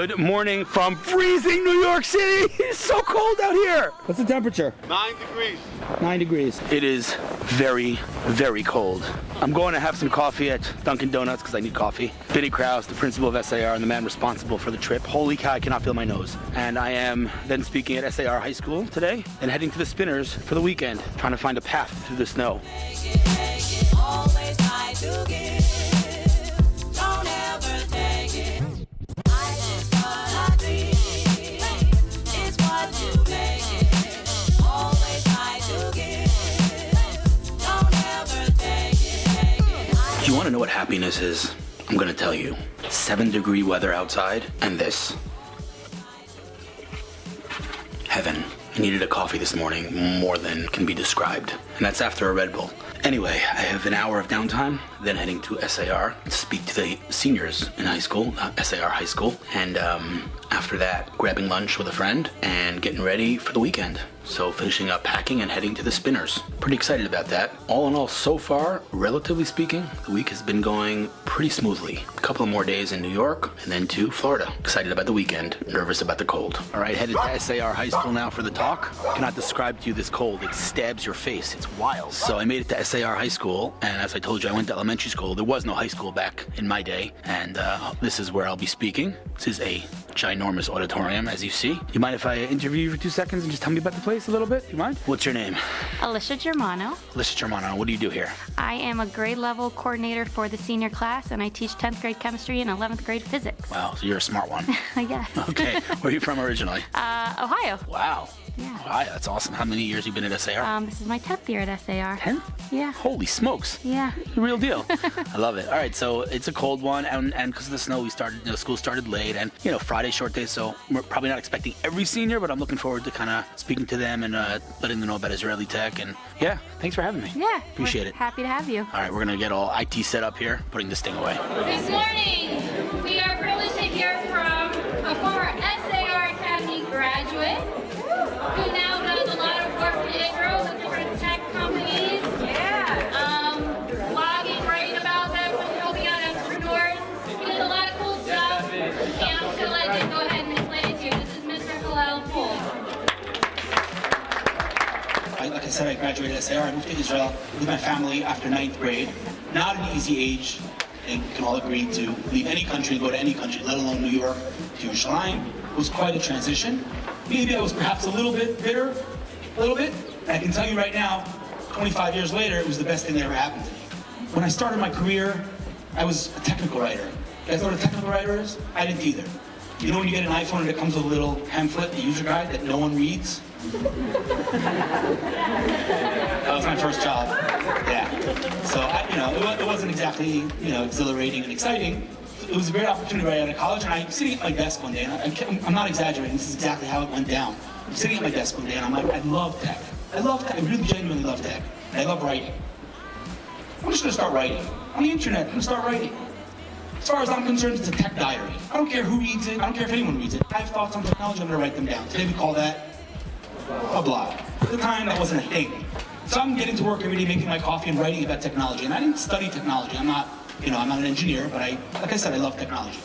Good morning from freezing New York City. It's so cold out here. What's the temperature? 9 degrees. 9 degrees. It is very, very cold. I'm going to have some coffee at Dunkin' Donuts because I need coffee. Benny Krause, the principal of SAR and the man responsible for the trip. Holy cow, I cannot feel my nose. And I am then speaking at SAR High School today and heading to the Spinners for the weekend, trying to find a path through the snow. Always try to give. Don't ever take it. I just wanna be. It's what you make it. Always try to give. Don't ever take it. Do you want to know what happiness is? I'm going to tell you. 7-degree weather outside and this. Heaven. I needed a coffee this morning more than can be described. And that's after a Red Bull. Anyway, I have an hour of downtime, then heading to SAR to speak to the seniors in high school, SAR High School. And after that, grabbing lunch with a friend and getting ready for the weekend. So finishing up packing and heading to the Spinners. Pretty excited about that. All in all, so far, relatively speaking, the week has been going pretty smoothly. A couple of more days in New York and then to Florida. Excited about the weekend, nervous about the cold. All right, headed to SAR High School now for the talk. I cannot describe to you this cold. It stabs your face. It's wild. So I made it to SAR High School, and as I told you, I went to elementary school. There was no high school back in my day, and this is where I'll be speaking. This is a ginormous auditorium, as you see. You mind if I interview you for 2 seconds and just tell me about the place a little bit? You mind? What's your name? Alicia Germano. Alicia Germano. What do you do here? I am a grade level coordinator for the senior class, and I teach 10th grade chemistry and 11th grade physics. Wow, so you're a smart one. I guess. Okay, where are you from originally? Ohio. Wow. Yeah. Ohio, that's awesome. How many years have you been at SAR? This is my 10th year at SAR. 10? Yeah. Holy smokes. Yeah. The real deal. I love it. All right, so it's a cold one, and because of the snow, school started late, and Friday short day, so we're probably not expecting every senior, but I'm looking forward to kind of speaking to them and letting them know about Israeli tech, and yeah, thanks for having me. Yeah. Appreciate it. Happy to have you. All right, we're gonna get all IT set up here, putting this thing away. This morning, we are privileged to hear from a former SAR Academy graduate who now does a lot of work in Israel with different tech companies. Blogging, writing about them, helping out entrepreneurs. He does a lot of cool stuff. And I'm just going to let him go ahead and explain it to you. This is Mr. Hillel Fuld. Like I said, I graduated SAR. I moved to Israel with my family after 9th grade. Not an easy age. I think we can all agree to leave any country, go to any country, let alone New York to Yerushalayim. It was quite a transition. Maybe I was perhaps a little bit bitter, a little bit. And I can tell you right now, 25 years later, it was the best thing that ever happened to me. When I started my career, I was a technical writer. You guys know what a technical writer is? I didn't either. You know when you get an iPhone and it comes with a little pamphlet, a user guide that no one reads? That was my first job. Yeah. So, it wasn't exactly, exhilarating and exciting. It was a great opportunity right out of college, and I'm sitting at my desk one day, and I'm not exaggerating, this is exactly how it went down. I'm sitting at my desk one day, and I'm like, I love tech. I really genuinely love tech. And I love writing. I'm just gonna start writing. On the internet, I'm gonna start writing. As far as I'm concerned, it's a tech diary. I don't care who reads it, I don't care if anyone reads it. I have thoughts on technology, I'm gonna write them down. Today we call that a blog. At the time, that wasn't a thing. So I'm getting to work every day making my coffee and writing about technology. And I didn't study technology. I'm not an engineer, but like I said, I love technology.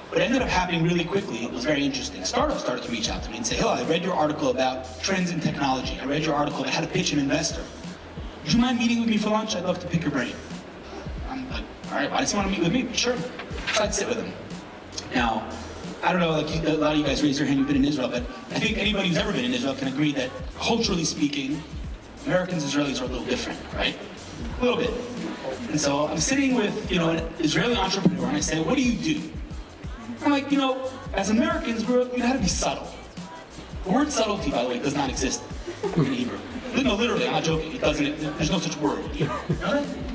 What ended up happening really quickly was very interesting. Startups started to reach out to me and say, Hillel, I read your article about trends in technology. I read your article about how to pitch an investor. Would you mind meeting with me for lunch? I'd love to pick your brain. I'm like, all right, why does he want to meet with me? Sure. So I'd sit with him. Now, I don't know, a lot of you guys raise your hand, you've been in Israel, but I think anybody who's ever been in Israel can agree that culturally speaking, Americans, Israelis are a little different, right? A little bit. And so I'm sitting with, an Israeli entrepreneur, and I say, what do you do? I'm like, as Americans, we gotta be subtle. The word subtlety, by the way, does not exist in Hebrew. No, literally, I'm not joking. It doesn't. There's no such word.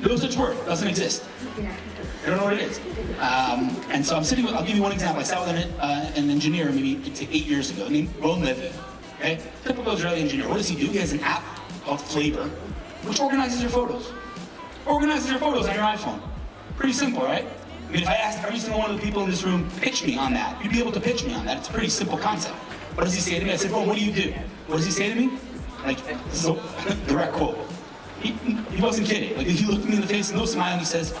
No such word. It doesn't exist. I don't know what it is. And so I'm sitting with, I'll give you one example. I sat with an engineer maybe 8 years ago named Ron Levy. Okay? Typical Israeli engineer. What does he do? He has an app called Flavor, which organizes your photos. Organizes your photos on your iPhone. Pretty simple, right? I mean, if I asked every single one of the people in this room, pitch me on that, you'd be able to pitch me on that. It's a pretty simple concept. What does he say to me? I said, Ron, what do you do? What does he say to me? Like, this is a direct quote. He wasn't kidding. Like, he looked me in the face, no smile, and he says,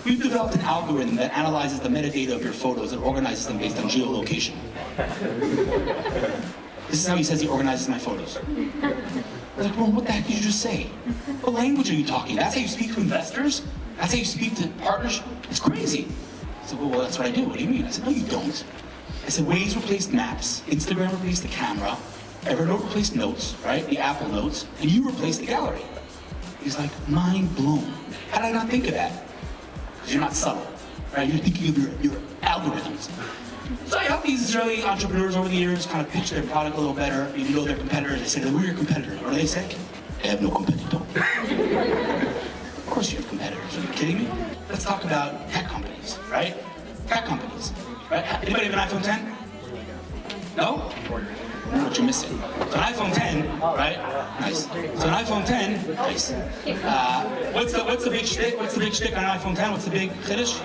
We've developed an algorithm that analyzes the metadata of your photos and organizes them based on geolocation. This is how he says he organizes my photos. I was like, well, what the heck did you just say? What language are you talking? That's how you speak to investors? That's how you speak to partners? It's crazy. I said, well, that's what I do. What do you mean? I said, no, you don't. I said, Waze replaced Maps, Instagram replaced the camera, Evernote replaced Notes, right? The Apple Notes, and you replaced the gallery. He's like, mind blown. How did I not think of that? Because you're not subtle, right? You're thinking of your algorithms. So I help these Israeli entrepreneurs over the years kind of pitch their product a little better, maybe know their competitors. They say, we're your competitors. What do they say? I have no competitor. Of course you have competitors. Are you kidding me? Let's talk about tech companies, right? Tech companies, right? Anybody have an iPhone 10? No? I don't know what you're missing. So an iPhone 10, right? Nice. So an iPhone 10, nice. What's the big shtick? What's the big shtick on an iPhone 10? What's the big chiddush?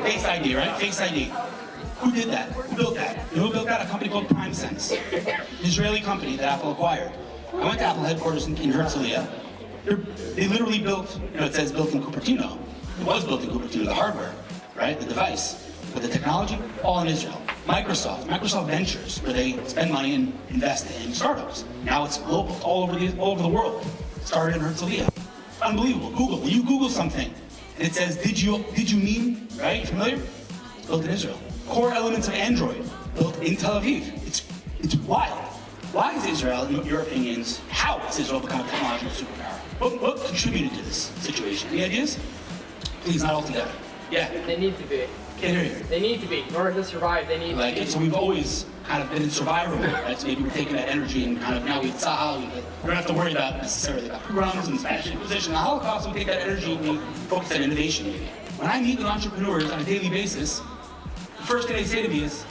Face ID, right? Face ID. Who did that? Who built that? You know who built that? A company called PrimeSense. An Israeli company that Apple acquired. I went to Apple headquarters in Herzliya. They literally built, it says built in Cupertino. It was built in Cupertino, the hardware, right? The device. But the technology, all in Israel. Microsoft Ventures, where they spend money and invest in startups. Now it's global, all over the world. Started in Herzliya. Unbelievable. Google. When you Google something, and it says, did you mean, right? Familiar? It's built in Israel. Core elements of Android, built in Tel Aviv. It's wild. Why is Israel, in your opinions, how has Israel become a technological superpower? What contributed to this situation? Any ideas? Please, not all together. Yeah. They need to be. Can't hear you. They need to be. In order to survive, they need to be. So we've always kind of been in survival mode, right? So maybe we're taking that energy and kind of now we don't have to worry about necessarily about pogroms and Spanish Inquisition. The Holocaust, we take that energy and we focus on innovation maybe. When I meet with entrepreneurs on a daily basis, the first thing they say to me is,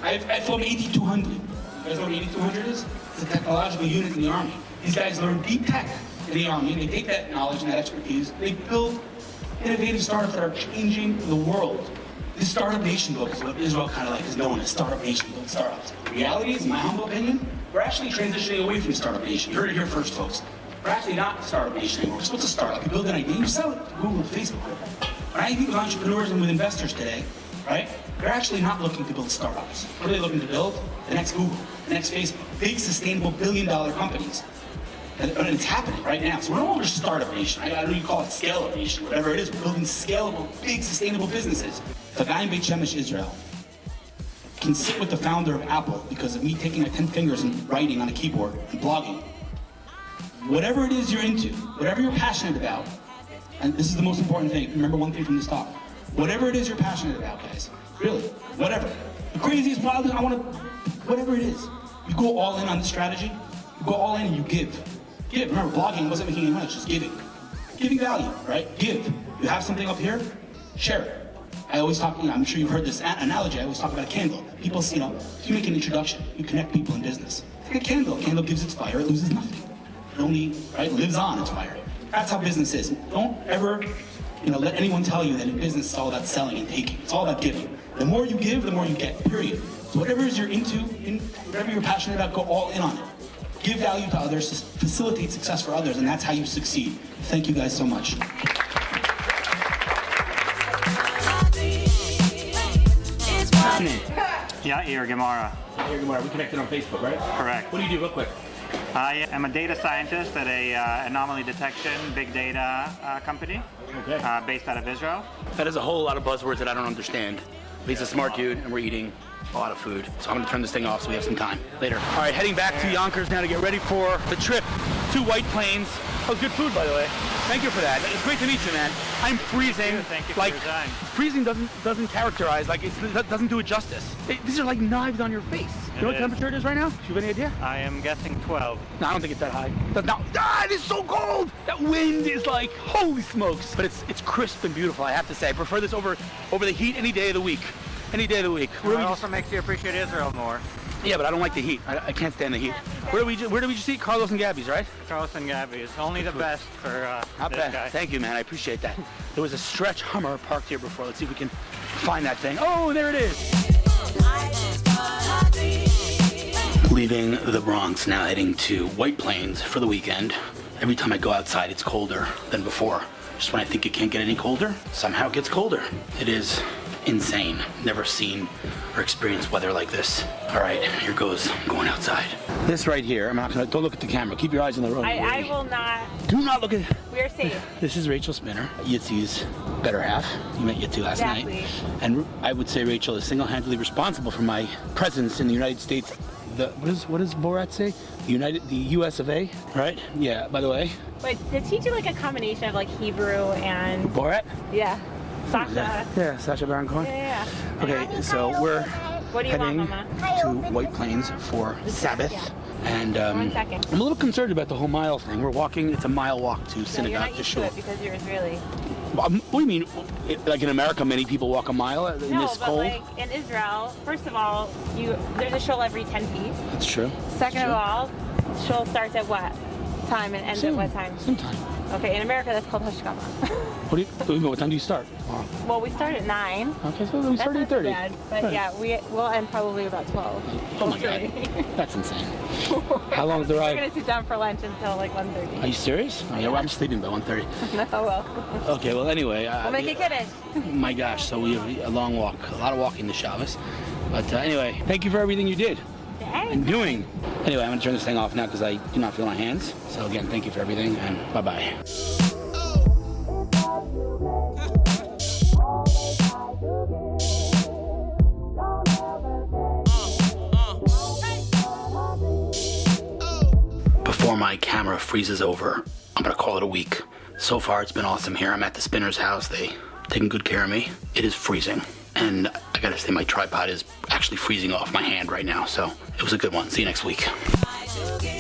I flown 8200. You guys know what 8200 is? It's a technological unit in the Army. These guys learn deep tech in the Army, and they take that knowledge and that expertise, they build innovative startups that are changing the world. This Startup Nation book is what Israel kind of like is known as Startup Nation book startups. The reality is, in my humble opinion, we're actually transitioning away from Startup Nation. You heard it here first, folks. We're actually not Startup Nation anymore. Because what's a startup? You build an idea, you sell it to Google, to Facebook. When I meet with entrepreneurs and with investors today, right, they're actually not looking to build startups. What are they looking to build? The next Google, the next Facebook, big, sustainable, billion-dollar companies. And it's happening right now. So we're no longer Startup Nation. I don't know you call it Scale-Up Nation, whatever it is. We're building scalable, big, sustainable businesses. The guy in Beit Shemesh, Israel, can sit with the founder of Apple because of me taking my 10 fingers and writing on a keyboard and blogging. Whatever it is you're into, whatever you're passionate about, and this is the most important thing. Remember one thing from this talk. Whatever it is you're passionate about, guys, really, whatever. The craziest, wildest, whatever it is. You go all in on the strategy, you go all in and you give. Give. Remember, blogging wasn't making any money, it's just giving. Giving value, right? Give. You have something up here, share it. I always talk, I'm sure you've heard this analogy, I always talk about a candle. People, if you make an introduction, you connect people in business. Take a candle gives its fire, it loses nothing. It only, right, lives on its fire. That's how business is. Don't ever, let anyone tell you that in business it's all about selling and taking. It's all about giving. The more you give, the more you get, period. So whatever it is you're into, whatever you're passionate about, go all in on it. Give value to others, facilitate success for others, and that's how you succeed. Thank you guys so much. Yair, Gemara. Yair, Gemara. We connected on Facebook, right? Correct. What do you do, real quick? I am a data scientist at a anomaly detection big data company based out of Israel. That is a whole lot of buzzwords that I don't understand. But he's a smart dude, and we're eating a lot of food. So I'm going to turn this thing off so we have some time later. All right, heading back to Yonkers now to get ready for the trip to White Plains. Oh, good food, by the way. Thank you for that. It's great to meet you, man. I'm freezing. Thank you for your time. Freezing doesn't characterize, it doesn't do it justice. These are like knives on your face. You know what temperature it is right now? Do you have any idea? I am guessing 12. No, I don't think it's that high. It is so cold! That wind is like, holy smokes. But it's crisp and beautiful, I have to say. I prefer this over the heat any day of the week. Any day of the week. It also makes you appreciate Israel more. Yeah, but I don't like the heat. I can't stand the heat. Where did we just eat? Carlos and Gabby's, right? Carlos and Gabby's. Only the best for Not this bad. guy. Thank you, man. I appreciate that. There was a stretch Hummer parked here before. Let's see if we can find that thing. Oh, there it is. Leaving the Bronx, now heading to White Plains for the weekend. Every time I go outside, it's colder than before. Just when I think it can't get any colder, somehow it gets colder. It is insane. Never seen or experienced weather like this. All right, here goes. I'm going outside. This right here, I'm not gonna, don't look at the camera. Keep your eyes on the road. I will not. Do not look at. We're safe. This is Rachel Spinner, Yitzi's better half. You met Yitzi last Exactly. night. And I would say Rachel is single-handedly responsible for my presence in the United States. What does Borat say? The US of A, right? Yeah, by the way. Wait, did he do like a combination of like Hebrew and Borat? Yeah. Sasha. Yeah, Sacha Baron Cohen. Yeah. Okay, so we're What do you want, heading Mama? to White Plains for Sabbath. And 1 second. I'm a little concerned about the whole mile thing. We're walking, it's a mile walk to No, you're synagogue not to used to shul. it because you're Israeli. What do you mean? Like in America, many people walk a mile in No, this but cold? like in Israel, first of all, there's a shul every 10 feet. That's true. Second of all, shul starts at what time and ends at what time? Same time. Okay, in America that's called Hashkama. What time do you start? Wow. Well, we start at 9. Okay, so we start That's at not 8:30. too bad, but Right. yeah, we'll end probably about 12. Oh my God, that's insane. How long is the We're ride? gonna sit down for lunch until like 1:30. Are you serious? Oh, yeah, well, I'm sleeping by 1:30. No, well, Okay, well anyway. we'll make it kiddish. My gosh, so we have a long walk, a lot of walking to Shabbos. But anyway, thank you for everything you did and doing. Anyway, I'm gonna turn this thing off now because I do not feel my hands. So again, thank you for everything and bye-bye. Before my camera freezes over, I'm gonna call it a week. So far, it's been awesome here. I'm at the spinner's house. They taking good care of me. It is freezing. And I gotta say my tripod is actually freezing off my hand right now. So it was a good one. See you next week. I do get